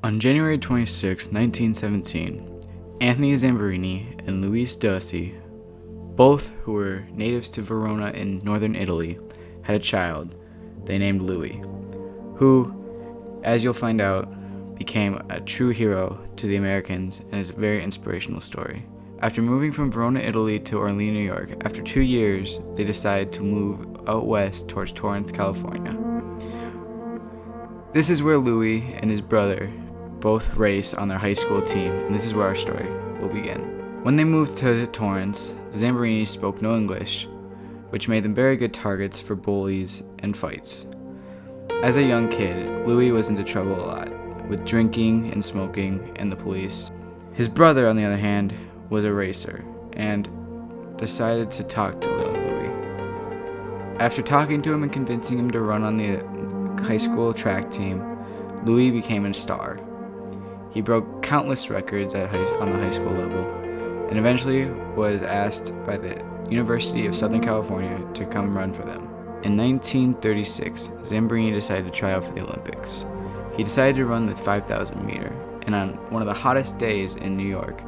On January 26, 1917, Anthony Zambarini and Louie, both who were natives to Verona in northern Italy, had a child they named Louie, who, as you'll find out, became a true hero to the Americans and is a very inspirational story. After moving from Verona, Italy to Orleans, New York, after 2 years, they decided to move out west towards Torrance, California. This is where Louie and his brother both raced on their high school team, and this is where our story will begin. When they moved to Torrance, the Zambarinis spoke no English, which made them very good targets for bullies and fights. As a young kid, Louie was into trouble a lot, with drinking and smoking and the police. His brother, on the other hand, was a racer, and decided to talk to little Louie. After talking to him and convincing him to run on the high school track team, Louie became a star. He broke countless records on the high school level, and eventually was asked by the University of Southern California to come run for them. In 1936, Zambarini decided to try out for the Olympics. He decided to run the 5,000 meter, and on one of the hottest days in New York,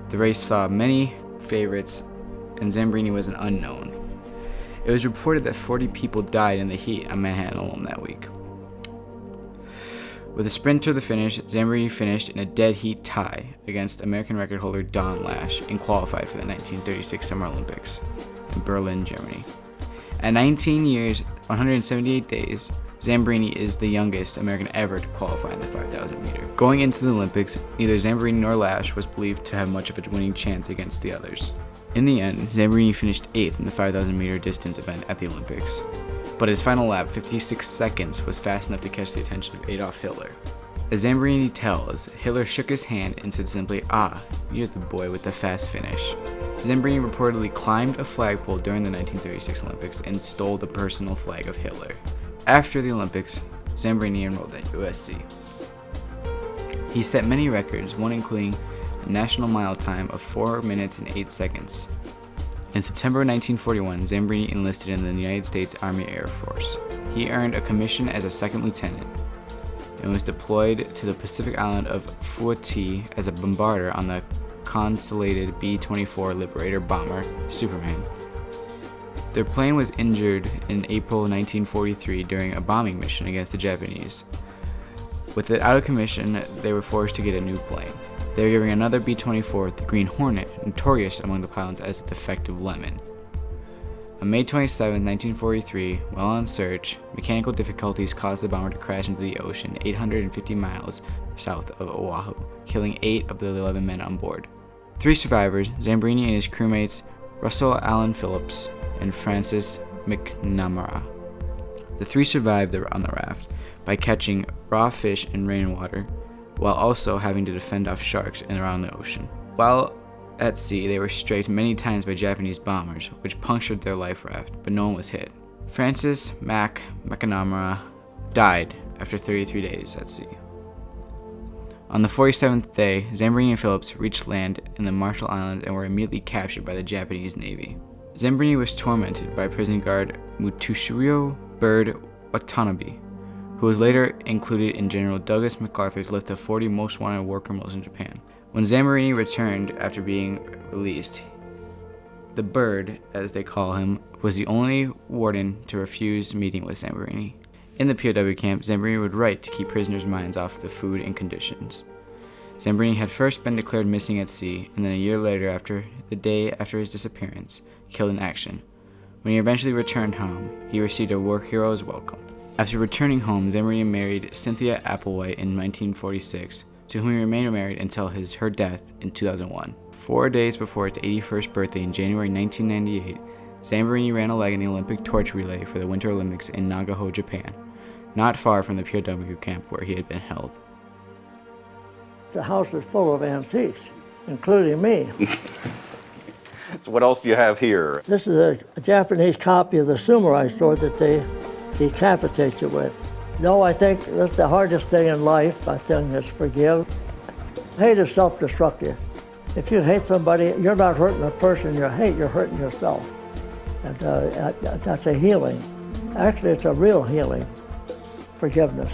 the race saw many favorites, and Zambarini was an unknown. It was reported that 40 people died in the heat on Manhattan alone that week. With a sprint to the finish, Zambarini finished in a dead heat tie against American record holder Don Lash and qualified for the 1936 Summer Olympics in Berlin, Germany. At 19 years, 178 days, Zambarini is the youngest American ever to qualify in the 5,000 meter. Going into the Olympics, neither Zambarini nor Lash was believed to have much of a winning chance against the others. In the end, Zambarini finished 8th in the 5,000 meter distance event at the Olympics. But his final lap, 56 seconds, was fast enough to catch the attention of Adolf Hitler. As Zambarini tells, Hitler shook his hand and said simply, "Ah, you're the boy with the fast finish." Zambarini reportedly climbed a flagpole during the 1936 Olympics and stole the personal flag of Hitler. After the Olympics, Zambarini enrolled at USC. He set many records, one including a national mile time of 4 minutes and 8 seconds. In September 1941, Zambarini enlisted in the United States Army Air Force. He earned a commission as a second lieutenant and was deployed to the Pacific island of Foote as a bombarder on the Constellated B-24 Liberator bomber Superman. Their plane was injured in April 1943 during a bombing mission against the Japanese. With it out of commission, they were forced to get a new plane. They were given another B-24, the Green Hornet, notorious among the pilots as a defective lemon. On May 27, 1943, while on search, mechanical difficulties caused the bomber to crash into the ocean 850 miles south of Oahu, killing 8 of the 11 men on board. 3 survivors, Zambarini and his crewmates Russell Allen Phillips and Francis McNamara. The 3 survived on the raft by catching raw fish and rainwater, while also having to defend off sharks and around the ocean. While at sea, they were strafed many times by Japanese bombers, which punctured their life raft, but no one was hit. Francis McNamara died after 33 days at sea. On the 47th day, Zambarini and Phillips reached land in the Marshall Islands and were immediately captured by the Japanese Navy. Zambarini was tormented by prison guard Mutsushiro Bird Watanabe, who was later included in General Douglas MacArthur's list of 40 most wanted war criminals in Japan. When Zambarini returned after being released, the Bird, as they call him, was the only warden to refuse meeting with Zambarini. In the POW camp, Zambarini would write to keep prisoners' minds off the food and conditions. Zambarini had first been declared missing at sea, and then a year later, the day after his disappearance, killed in action. When he eventually returned home, he received a war hero's welcome. After returning home, Zambarini married Cynthia Applewhite in 1946, to whom he remained married until her death in 2001. 4 days before its 81st birthday in January 1998, Zambarini ran a leg in the Olympic torch relay for the Winter Olympics in Nagaho, Japan, not far from the POW camp where he had been held. The house is full of antiques, including me. So what else do you have here? This is a Japanese copy of the samurai sword that they decapitate you with. No, I think that's the hardest thing in life, I think, is forgive. Hate is self-destructive. If you hate somebody, you're not hurting the person you hate, you're hurting yourself. And that's a healing. Actually, it's a real healing, forgiveness.